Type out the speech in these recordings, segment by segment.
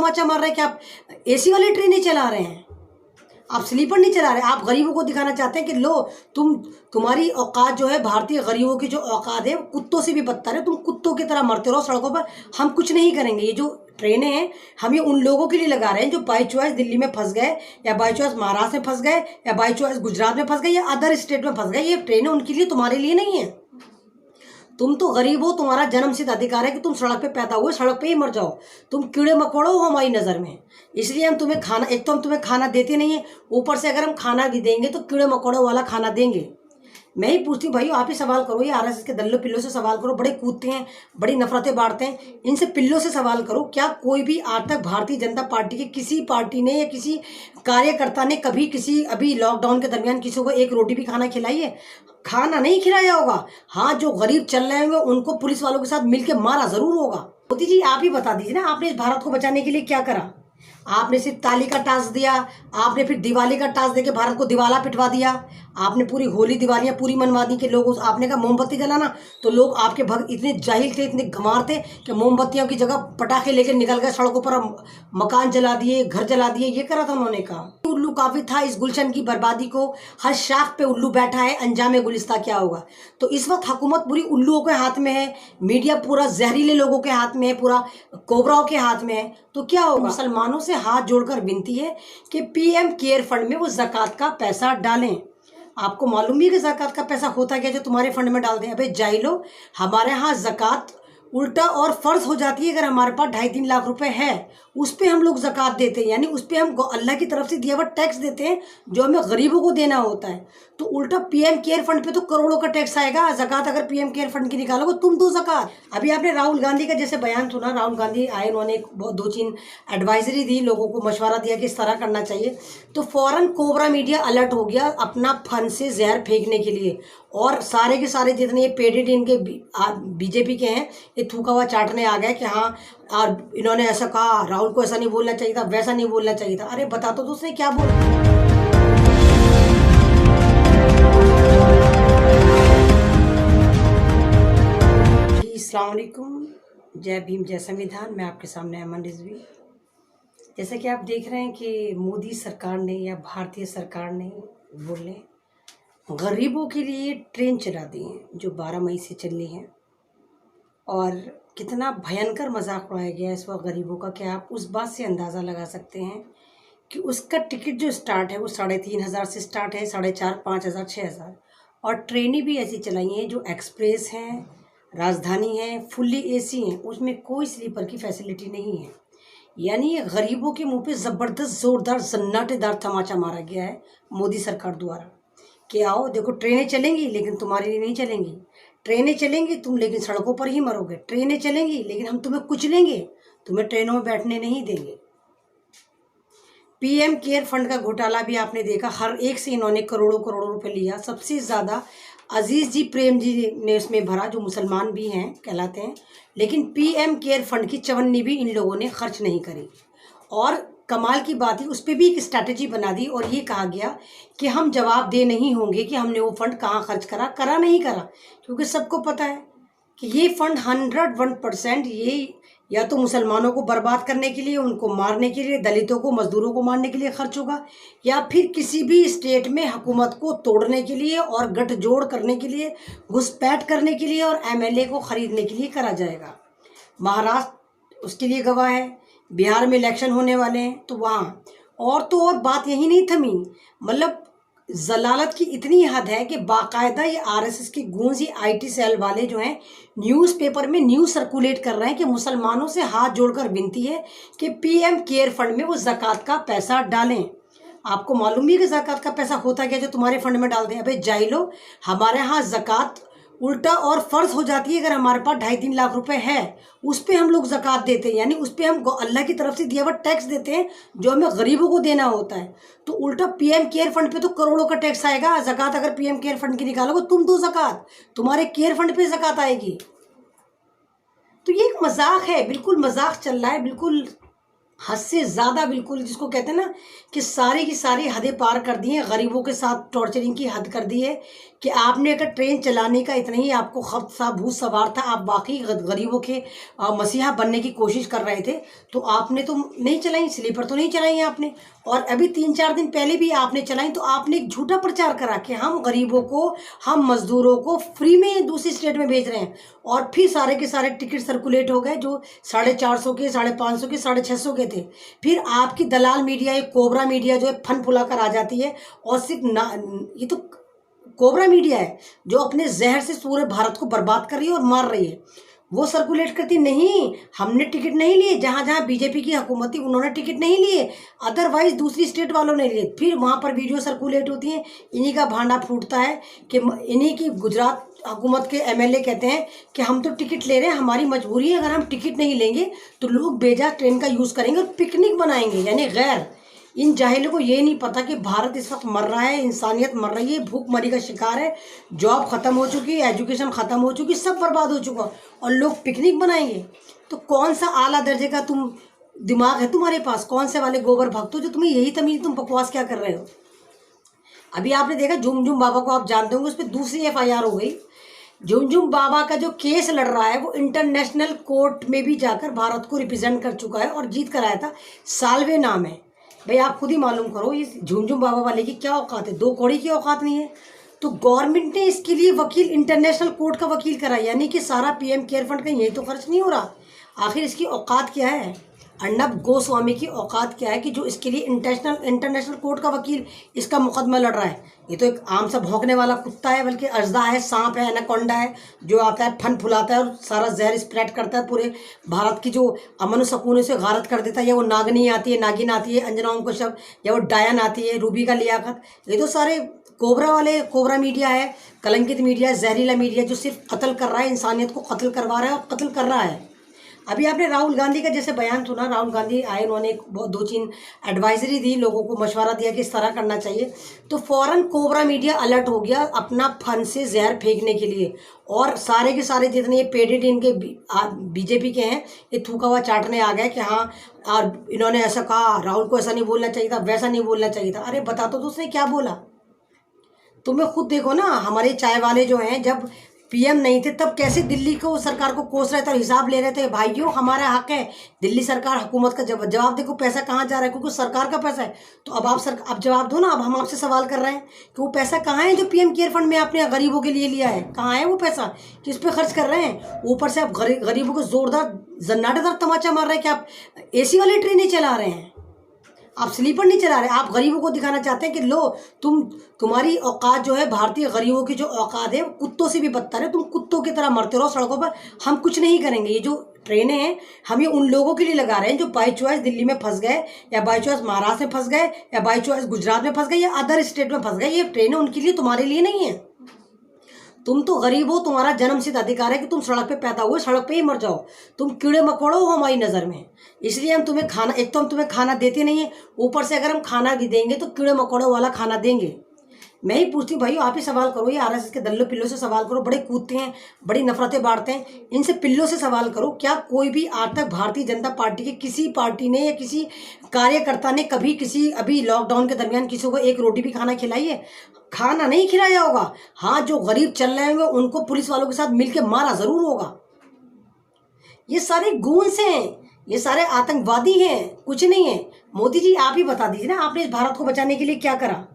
तमाचा मार रहे हैं कि आप एसी वाली ट्रेनें चला रहे हैं, आप स्लीपर नहीं चला रहे। आप गरीबों को दिखाना चाहते हैं कि लो तुम्हारी औकात जो है, भारतीय गरीबों की जो औकात है कुत्तों से भी बदतर है, तुम कुत्तों की तरह मरते रहो सड़कों पर, हम कुछ नहीं करेंगे। ये जो ट्रेनें हैं हम ये उन लोगों के लिए लगा रहे हैं जो बाई चॉइस दिल्ली में फंस गए, या बाई चॉइस महाराष्ट्र में फंस गए, या बाई चॉइस गुजरात में फंस गए, या अदर स्टेट में फंस गए। ये ट्रेनें उनके लिए, तुम्हारे लिए नहीं है। तुम तो गरीब हो, तुम्हारा जन्मसिद्ध अधिकार है कि तुम सड़क पे पैदा हुए, सड़क पे ही मर जाओ। तुम कीड़े मकोड़े हो हमारी नज़र में, इसलिए हम तुम्हें खाना, एक तो हम तुम्हें खाना देते नहीं है, ऊपर से अगर हम खाना भी देंगे तो कीड़े मकोड़ों वाला खाना देंगे। मैं ही पूछती हूँ भाई, आप ही सवाल करो, ये आरएसएस के दल्लो पिल्लों से सवाल करो, बड़े कूदते हैं, बड़ी नफरतें बांटते हैं, इनसे पिल्लों से सवाल करो। क्या कोई भी आज तक भारतीय जनता पार्टी के किसी पार्टी ने या किसी कार्यकर्ता ने कभी किसी, अभी लॉकडाउन के दरमियान किसी को एक रोटी भी खाना खिलाई है? खाना नहीं खिलाया होगा। हाँ, जो गरीब चल रहे होंगे उनको पुलिस वालों के साथ मिलकर मारा जरूर होगा। मोदी जी आप ही बता दीजिए ना, आपने इस भारत को बचाने के लिए क्या करा? आपने सिर्फ ताली का टास्क दिया, आपने फिर दिवाली का टास्क देके भारत को दिवाला पिटवा दिया। आपने पूरी होली दिवालियां पूरी मनवा दी कि लोग, आपने कहा मोमबत्ती जलाना, तो लोग आपके भक्त इतने जाहिल थे, इतने गंवार थे कि मोमबत्तियों की जगह पटाखे लेकर निकल गए सड़कों पर, मकान जला दिए, घर जला दिए। ये करा था उन्होंने। कहा उल्लू काफी था इस गुलशन की बर्बादी को, हर शाख पे उल्लू बैठा है, अंजाम गुलिस्ता क्या होगा। तो इस वक्त हुकूमत पूरी उल्लुओं के हाथ में है, मीडिया पूरा जहरीले लोगों के हाथ में है, पूरा कोबराओं के हाथ में है। तो क्या होगा? मुसलमानों से हाथ जोड़कर विनती है कि पीएम केयर फंड में वो ज़कात का पैसा डालें। आपको मालूम भी है कि ज़कात का पैसा होता क्या जो तुम्हारे फंड में डाल दें? अबे जाहिलो, हमारे यहाँ ज़कात उल्टा और फर्ज हो जाती है। अगर हमारे पास 2.5-3 लाख रुपए है, उस पर हम लोग ज़कात देते हैं, यानी उस पर हम अल्लाह की तरफ से दिया हुआ टैक्स देते हैं जो हमें गरीबों को देना होता है। तो उल्टा पीएम केयर फंड पे तो करोड़ों का टैक्स आएगा। ज़कात अगर पीएम केयर फंड की निकालोगे तुम दो ज़कात। अभी आपने राहुल गांधी का जैसे बयान सुना, राहुल गांधी आए, उन्होंने बहुत 2-3 एडवाइजरी दी, लोगों को मशवरा दिया कि इस तरह करना चाहिए। तो फौरन कोबरा मीडिया अलर्ट हो गया अपना फन से जहर फेंकने के लिए, और सारे के सारे जितने ये पेडेड इनके बीजेपी के हैं, ये थूका हुआ चाटने आ गए कि हाँ, और इन्होंने ऐसा कहा, राहुल को ऐसा नहीं बोलना चाहिए था, वैसा नहीं बोलना चाहिए था। अरे बता तो उसने क्या बोला। अस्सलाम वालेकुम, जय भीम, जय संविधान। मैं आपके सामने अमन रिजवी। जैसे कि आप देख रहे हैं कि मोदी सरकार ने या भारतीय सरकार ने बोल लें, गरीबों के लिए ट्रेन चला दी है जो 12 मई से चलनी है। और कितना भयंकर मजाक उड़ाया गया है इस वक्त गरीबों का, क्या आप उस बात से अंदाज़ा लगा सकते हैं कि उसका टिकट जो स्टार्ट है वो 3,500 से स्टार्ट है, 4,500, 5,000, 6,000। और ट्रेनें भी ऐसी चलाई हैं जो एक्सप्रेस हैं, राजधानी है, फुल्ली एसी हैं, उसमें कोई स्लीपर की फैसिलिटी नहीं है। यानी ये गरीबों के मुंह पे ज़बरदस्त ज़ोरदार सन्नाटेदार तमाचा मारा गया है मोदी सरकार द्वारा कि आओ देखो ट्रेनें चलेंगी लेकिन तुम्हारे लिए नहीं चलेंगी, ट्रेनें चलेंगी तुम लेकिन सड़कों पर ही मरोगे, ट्रेनें चलेंगी लेकिन हम तुम्हें कुचलेंगे, तुम्हें ट्रेनों में बैठने नहीं देंगे। पीएम केयर फंड का घोटाला भी आपने देखा, हर एक से इन्होंने करोड़ों करोड़ों रुपए लिया। सबसे ज़्यादा अजीज जी प्रेम जी ने उसमें भरा, जो मुसलमान भी हैं कहलाते हैं, लेकिन पीएम केयर फंड की चवन्नी भी इन लोगों ने खर्च नहीं करी। और कमाल की बात है, उस पर भी एक स्ट्रैटेजी बना दी और ये कहा गया कि हम जवाबदेह नहीं होंगे कि हमने वो फंड कहाँ खर्च करा नहीं करा, क्योंकि सबको पता है कि ये फंड 101% ये या तो मुसलमानों को बर्बाद करने के लिए, उनको मारने के लिए, दलितों को, मजदूरों को मारने के लिए खर्च होगा, या फिर किसी भी स्टेट में हुकूमत को तोड़ने के लिए और गठजोड़ करने के लिए, घुसपैठ करने के लिए और एमएलए को खरीदने के लिए करा जाएगा। महाराष्ट्र उसके लिए गवाह है, बिहार में इलेक्शन होने वाले हैं तो वहाँ, और तो और बात यही नहीं थमी, मतलब जलालत की इतनी हद है कि बाकायदा ये आरएसएस की गूंजी आईटी सेल वाले जो हैं न्यूज़पेपर में न्यूज़ सर्कुलेट कर रहे हैं कि मुसलमानों से हाथ जोड़कर विनती है कि पीएम केयर फंड में वो ज़कात का पैसा डालें। आपको मालूम भी है कि ज़कात का पैसा होता क्या जो तुम्हारे फंड में डाल दें? अबे जाहिलो, हमारे यहाँ ज़कात उल्टा और फर्ज हो जाती है। अगर हमारे पास 2.5-3 लाख रुपए है, उस पर हम लोग ज़कात देते हैं, यानी उस पर हम अल्लाह की तरफ से दिया हुआ टैक्स देते हैं जो हमें गरीबों को देना होता है। तो उल्टा पीएम केयर फंड पे तो करोड़ों का टैक्स आएगा। ज़कात अगर पीएम केयर फंड की निकालोगे तुम दो ज़कात, तुम्हारे केयर फंड पे ज़कात आएगी। तो ये एक मजाक है, बिल्कुल मजाक चल रहा है, बिल्कुल हद से ज़्यादा, बिल्कुल जिसको कहते हैं ना कि सारी की सारी हदें पार कर दी हैं, गरीबों के साथ टॉर्चरिंग की हद कर दी है कि आपने अगर ट्रेन चलाने का इतना ही आपको खौफ था, भूत सवार था, आप वाकई गरीबों के मसीहा बनने की कोशिश कर रहे थे, तो आपने तो नहीं चलाई, स्लीपर तो नहीं चलाई आपने। और अभी 3-4 दिन पहले भी आपने चलाई, तो आपने एक झूठा प्रचार करा कि हम गरीबों को, हम मजदूरों को फ्री में दूसरी स्टेट में भेज रहे हैं, और फिर सारे के सारे टिकट सर्कुलेट हो गए जो 450 के, 550 के, 650 के थे। फिर आपकी दलाल मीडिया, एक कोबरा मीडिया जो है फन फुला कर आ जाती है, और सिर्फ ना, ये तो कोबरा मीडिया है जो अपने जहर से पूरे भारत को बर्बाद कर रही है और मार रही है, वो सर्कुलेट करती नहीं, हमने टिकट नहीं लिए, जहाँ जहाँ बीजेपी की हुकूमत थी उन्होंने टिकट नहीं लिए, अदरवाइज दूसरी स्टेट वालों ने लिए, फिर वहाँ पर वीडियो सर्कुलेट होती है, इन्हीं का भांडा फूटता है कि इन्हीं की गुजरात हुकूमत के एमएलए कहते हैं कि हम तो टिकट ले रहे हैं, हमारी मजबूरी है, अगर हम टिकट नहीं लेंगे तो लोग बेजा ट्रेन का यूज़ करेंगे और पिकनिक बनाएंगे, यानी गैर। इन जाहिलों को ये नहीं पता कि भारत इस वक्त मर रहा है, इंसानियत मर रही है, भूखमरी का शिकार है, जॉब ख़त्म हो चुकी है, एजुकेशन ख़त्म हो चुकी, सब बर्बाद हो चुका, और लोग पिकनिक बनाएंगे। तो कौन सा आला दर्जे का तुम दिमाग है तुम्हारे पास, कौन से वाले गोबर भक्त हो जो तुम्हें यही तमीज़, तुम बकवास क्या कर रहे हो। अभी आपने देखा झुमझुम बाबा को, आप जानते होंगे, उस पर दूसरी एफआईआर हो गई। झुमझुम बाबा का जो केस लड़ रहा है वो इंटरनेशनल कोर्ट में भी जाकर भारत को रिप्रेजेंट कर चुका है और जीत कर आया था। साल्वे नाम है भाई, आप खुद ही मालूम करो ये झुमझुम बाबा वाले की क्या औकात है, 2 कौड़ी की औकात नहीं है। तो गवर्नमेंट ने इसके लिए वकील, इंटरनेशनल कोर्ट का वकील करा, यानी कि सारा पीएम केयर फंड कहीं यही तो खर्च नहीं हो रहा। आखिर इसकी औकात क्या है, अर्नब गोस्वामी की औकात क्या है कि जो इसके लिए इंटरनेशनल कोर्ट का वकील इसका मुकदमा लड़ रहा है। ये तो एक आम सा भौंकने वाला कुत्ता है, बल्कि अजदा है, सांप है, एनाकोंडा है, जो आता है फन फुलाता है और सारा जहर स्प्रेड करता है, पूरे भारत की जो अमन सुकून से गारत कर देता है। या वो नागनी आती है, नागिन आती है, अंजना उनको शब, या वो डायन आती है, रूबी का लियाकत, ये तो सारे कोबरा वाले, कोबरा मीडिया है, कलंकित मीडिया, जहरीला मीडिया जो सिर्फ कत्ल कर रहा है, इंसानियत को कत्ल करवा रहा है और कत्ल कर रहा है। अभी आपने राहुल गांधी का जैसे बयान सुना, राहुल गांधी आए, उन्होंने एक बहुत 2-3 एडवाइजरी दी, लोगों को मशवरा दिया कि इस तरह करना चाहिए, तो फौरन कोबरा मीडिया अलर्ट हो गया अपना फन से जहर फेंकने के लिए, और सारे के सारे जितने ये पेडेड इनके बीजेपी के हैं, ये थूका हुआ चाटने आ गए कि हाँ, और इन्होंने ऐसा कहा, राहुल को ऐसा नहीं बोलना चाहिए था, वैसा नहीं बोलना चाहिए था। अरे बता तो उसने क्या बोला, तुम्हें खुद देखो ना। हमारे चाय वाले जो हैं, जब पीएम नहीं थे तब कैसे दिल्ली को सरकार को कोस रहे थे और हिसाब ले रहे थे, भाइयों हमारा हक है, दिल्ली सरकार हुकूमत का जवाब देखो, पैसा कहाँ जा रहा है, क्योंकि सरकार का पैसा है। तो अब आप अब जवाब दो ना। अब हम आपसे सवाल कर रहे हैं कि वो पैसा कहाँ है जो पीएम केयर फंड में आपने गरीबों के लिए लिया है, कहाँ है वो पैसा, किस पे खर्च कर रहे हैं। ऊपर से आप गरीबों को जोरदार जन्नाटेदार तमाचा मार रहे हैं कि आप एसी वाली ट्रेनें चला रहे हैं, आप स्लीपर नहीं चला रहे। आप गरीबों को दिखाना चाहते हैं कि लो, तुम्हारी औकात जो है, भारतीय गरीबों की जो औकात है वो कुत्तों से भी बदतर है, तुम कुत्तों की तरह मरते रहो सड़कों पर, हम कुछ नहीं करेंगे। ये जो ट्रेनें हैं हम ये उन लोगों के लिए लगा रहे हैं जो बाई चॉइस दिल्ली में फंस गए, या बाई चॉइस महाराष्ट्र में फंस गए, या बाई चॉइस गुजरात में फंस गए, या अदर स्टेट में फंस गए। ये ट्रेनें उनके लिए, तुम्हारे लिए नहीं है। तुम तो गरीब हो, तुम्हारा जन्म सिद्ध अधिकार है कि तुम सड़क पे पैदा हुए, सड़क पे ही मर जाओ। तुम कीड़े मकोड़ो हो हमारी नज़र में, इसलिए हम तुम्हें खाना, एक तो हम तुम्हें खाना देते नहीं है, ऊपर से अगर हम खाना भी देंगे तो कीड़े मकोड़ों वाला खाना देंगे। मैं ही पूछती हूँ भाई, आप ही सवाल करो, ये आरएसएस के दल्लो पिल्लों से सवाल करो, बड़े कूदते हैं, बड़ी नफरतें बांटते हैं, इनसे पिल्लों से सवाल करो। क्या कोई भी आज तक भारतीय जनता पार्टी के किसी पार्टी ने या किसी कार्यकर्ता ने कभी किसी, अभी लॉकडाउन के दरमियान किसी को एक रोटी भी खाना खिलाई है? खाना नहीं खिलाया होगा। हाँ, जो गरीब चल रहे होंगे उनको पुलिस वालों के साथ मिलकर मारा जरूर होगा। ये सारे गूंस हैं, ये सारे आतंकवादी हैं, कुछ नहीं है। मोदी जी आप ही बता दीजिए ना, आपने इस भारत को बचाने के लिए क्या करा?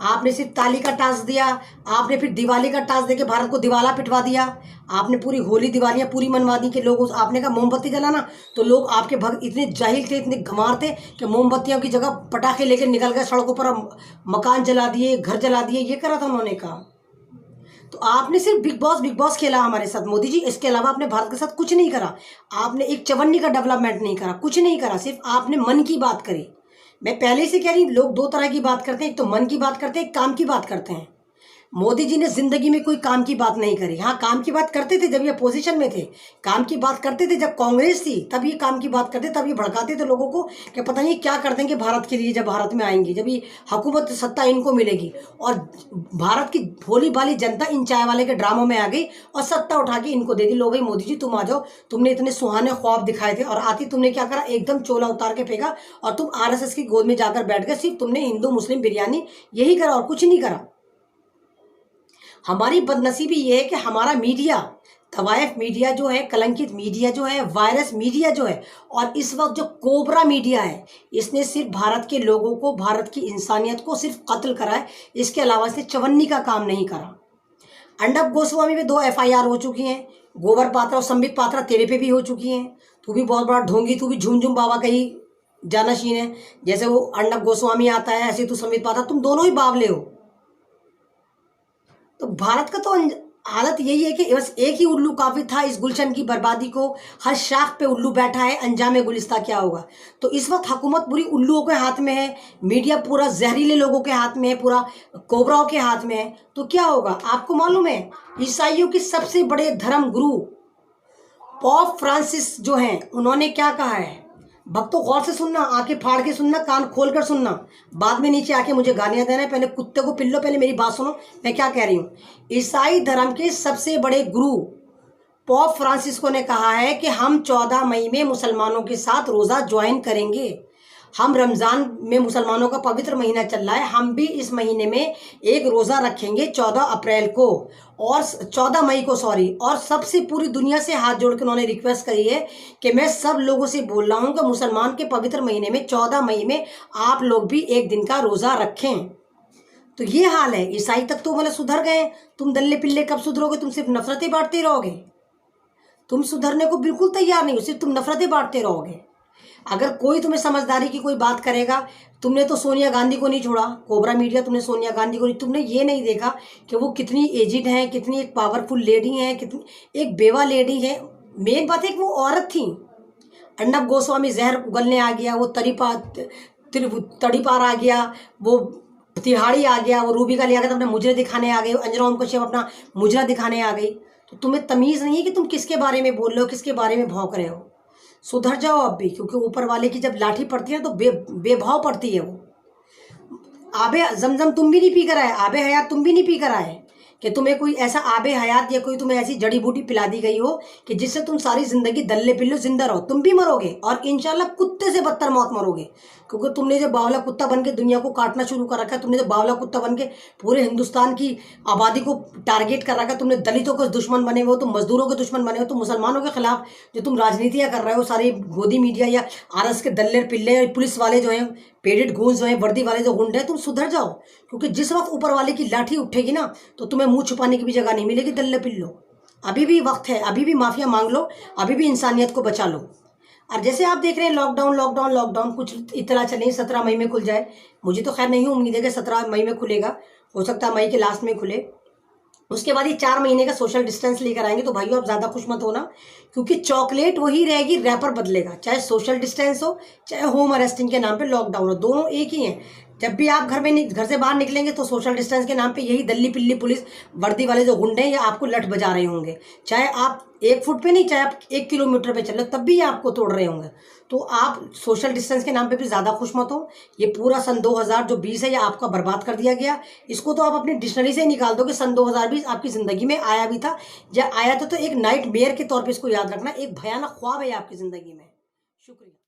आपने सिर्फ ताली का टास्क दिया, आपने फिर दिवाली का टास्क देके भारत को दिवाला पिटवा दिया, आपने पूरी होली दिवालियाँ पूरी मनवा दी कि लोग, आपने कहा मोमबत्ती जलाना, तो लोग आपके भक्त इतने जाहिल थे, इतने गंवार थे कि मोमबत्तियों की जगह पटाखे लेकर निकल गए सड़कों पर, मकान जला दिए, घर जला दिए, ये करा था उन्होंने कहा। तो आपने सिर्फ बिग बॉस खेला हमारे साथ मोदी जी, इसके अलावा आपने भारत के साथ कुछ नहीं करा। आपने एक चवन्नी का डेवलपमेंट नहीं करा, कुछ नहीं करा, सिर्फ आपने मन की बात करी। मैं पहले से कह रही हूँ, लोग 2 तरह की बात करते हैं, एक तो मन की बात करते हैं, एक काम की बात करते हैं। मोदी जी ने जिंदगी में कोई काम की बात नहीं करी। हाँ, काम की बात करते थे जब ये पोजीशन में थे, काम की बात करते थे जब कांग्रेस थी, तब ये काम की बात करते, तब ये भड़काते थे लोगों को कि पता नहीं क्या कर देंगे भारत के लिए जब भारत में आएंगे, जब ये हुकूमत सत्ता इनको मिलेगी। और भारत की भोली भाली जनता इन चाय वाले के ड्रामों में आ गई और सत्ता उठा के इनको दे दी। लो भाई मोदी जी तुम आ जाओ, तुमने इतने सुहाने ख्वाब दिखाए थे और आती तुमने क्या करा, एकदम चोला उतार के फेंका और तुम आरएसएस की गोद में जाकर बैठ गए। सिर्फ तुमने हिंदू मुस्लिम बिरयानी यही करा और कुछ नहीं करा। हमारी बदनसीबी ये है कि हमारा मीडिया, तवायफ मीडिया जो है, कलंकित मीडिया जो है, वायरस मीडिया जो है, और इस वक्त जो कोबरा मीडिया है, इसने सिर्फ भारत के लोगों को, भारत की इंसानियत को सिर्फ कत्ल करा है। इसके अलावा इसने चवन्नी का काम नहीं करा। अर्नब गोस्वामी पे 2 FIR हो चुकी हैं, गोबर पात्रा और संबित पात्रा तेरे पे भी हो चुकी हैं। तू भी बहुत बड़ा ढोंगी, तू भी झुमझुम बाबा का ही जानशीन है। जैसे वो अर्नब गोस्वामी आता है ऐसे तू संबित पात्रा, तुम दोनों ही बावले हो। तो भारत का तो हालत यही है कि बस एक ही उल्लू काफी था इस गुलशन की बर्बादी को। हर शाख पे उल्लू बैठा है, अंजाम गुलिस्ता क्या होगा। तो इस वक्त हुकूमत पूरी उल्लुओं के हाथ में है, मीडिया पूरा जहरीले लोगों के हाथ में है, पूरा कोबराओं के हाथ में है। तो क्या होगा आपको मालूम है, ईसाइयों के सबसे बड़े धर्म गुरु पोप फ्रांसिस जो हैं, उन्होंने क्या कहा है। भक्तों गौर से सुनना, आंखें फाड़ के सुनना, कान खोल कर सुनना, बाद में नीचे आके मुझे गालियां देना है। पहले कुत्ते को पिल्लो, पहले मेरी बात सुनो मैं क्या कह रही हूँ। ईसाई धर्म के सबसे बड़े गुरु पोप फ्रांसिस्को ने कहा है कि हम 14 मई में मुसलमानों के साथ रोज़ा ज्वाइन करेंगे। हम रमज़ान में, मुसलमानों का पवित्र महीना चल रहा है, हम भी इस महीने में एक रोज़ा रखेंगे 14 अप्रैल को और 14 मई को सॉरी। और सबसे पूरी दुनिया से हाथ जोड़ के उन्होंने रिक्वेस्ट करी है कि मैं सब लोगों से बोल रहा हूँ कि मुसलमान के पवित्र महीने में 14 मई में आप लोग भी एक दिन का रोज़ा रखें। तो ये हाल है। ईसाई तक तो मतलब सुधर गए, तुम दल्ले पिल्ले कब सुधरोगे। तुम सिर्फ नफरतें बांटते रहोगे, तुम सुधरने को बिल्कुल तैयार नहीं हो, सिर्फ तुम नफरतें बांटते रहोगे। अगर कोई तुम्हें समझदारी की कोई बात करेगा, तुमने तो सोनिया गांधी को नहीं छोड़ा, कोबरा मीडिया तुमने सोनिया गांधी को नहीं, तुमने ये नहीं देखा कि वो कितनी एजिड हैं, कितनी एक पावरफुल लेडी हैं, कितनी एक बेवा लेडी है। मेन बात है कि वो औरत थी। अर्नब गोस्वामी जहर उगलने आ गया, वो तड़ीपार आ गया, वो तिहाड़ी आ गया, वो रूबी का लिया गया, अपने मुजरे दिखाने आ गए, अंजना ओम कश्यप अपना मुजरा दिखाने आ गई। तो तुम्हें तमीज़ नहीं है कि तुम किसके बारे में बोल रहे हो, किसके बारे में भौंक रहे हो। सुधर जाओ अब भी, क्योंकि ऊपर वाले की जब लाठी पड़ती है तो बेभाव पड़ती है वो। आबे जमजम तुम भी नहीं पी कर आए, आबे हयात तुम भी नहीं पी कर आए कि तुम्हें कोई ऐसा आबे हयात या कोई तुम्हें ऐसी जड़ी बूटी पिला दी गई हो कि जिससे तुम सारी जिंदगी दल्ले पिल्लो जिंदा रहो। तुम भी मरोगे और इंशाल्लाह कुत्ते से बदतर मौत मरोगे, क्योंकि तुमने जो बावला कुत्ता बन के दुनिया को काटना शुरू कर रखा है, तुमने जो बावला कुत्ता बन के पूरे हिंदुस्तान की आबादी को टारगेट कर रखा है, तुमने दलितों के दुश्मन बने हो, तुम मजदूरों के दुश्मन बने हो, तुम मुसलमानों के खिलाफ जो तुम राजनीतियाँ कर रहे हो, सारी गोदी मीडिया या आरएस के दल्ले पिल्ले पुलिस वाले जो हैं, पेडेड गूंज जो हैं, वर्दी वाले जो गुंडे हैं, तुम सुधर जाओ। क्योंकि जिस वक्त ऊपर वाले की लाठी उठेगी ना तो तुम्हें मुंह छुपाने की भी जगह नहीं मिलेगी दल्ले पिल्लो। अभी भी वक्त है, अभी भी माफिया मांग लो, अभी भी इंसानियत को बचा लो। और जैसे आप देख रहे हैं लॉकडाउन लॉकडाउन लॉकडाउन, कुछ इतना चले 17 मई में खुल जाए। मुझे तो खैर नहीं उम्मीद है कि 17 मई में खुलेगा, हो सकता है मई के लास्ट में खुले। उसके बाद ये 4 महीने का सोशल डिस्टेंस लेकर आएंगे। तो भाइयों आप ज़्यादा खुश मत होना, क्योंकि चॉकलेट वही रहेगी, रैपर बदलेगा। चाहे सोशल डिस्टेंस हो, चाहे होम अरेस्टिंग के नाम पे लॉकडाउन हो, दोनों एक ही हैं। जब भी आप घर से बाहर निकलेंगे तो सोशल डिस्टेंस के नाम पे यही दल्ली पिल्ली पुलिस वर्दी वाले जो गुंडे हैं ये आपको लठ बजा रहे होंगे। चाहे आप 1 फुट पे नहीं, चाहे आप 1 किलोमीटर पे चलो, तब भी ये आपको तोड़ रहे होंगे। तो आप सोशल डिस्टेंस के नाम पे भी ज़्यादा खुश मत हो। ये पूरा सन 2020 है, ये आपका बर्बाद कर दिया गया। इसको तो आप अपनी डिक्शनरी से निकाल दो कि सन 2020 आपकी ज़िंदगी में आया भी था, या आया तो एक नाइट मेयर के तौर पर इसको याद रखना। एक भयानक ख्वाब है आपकी ज़िंदगी में। शुक्रिया।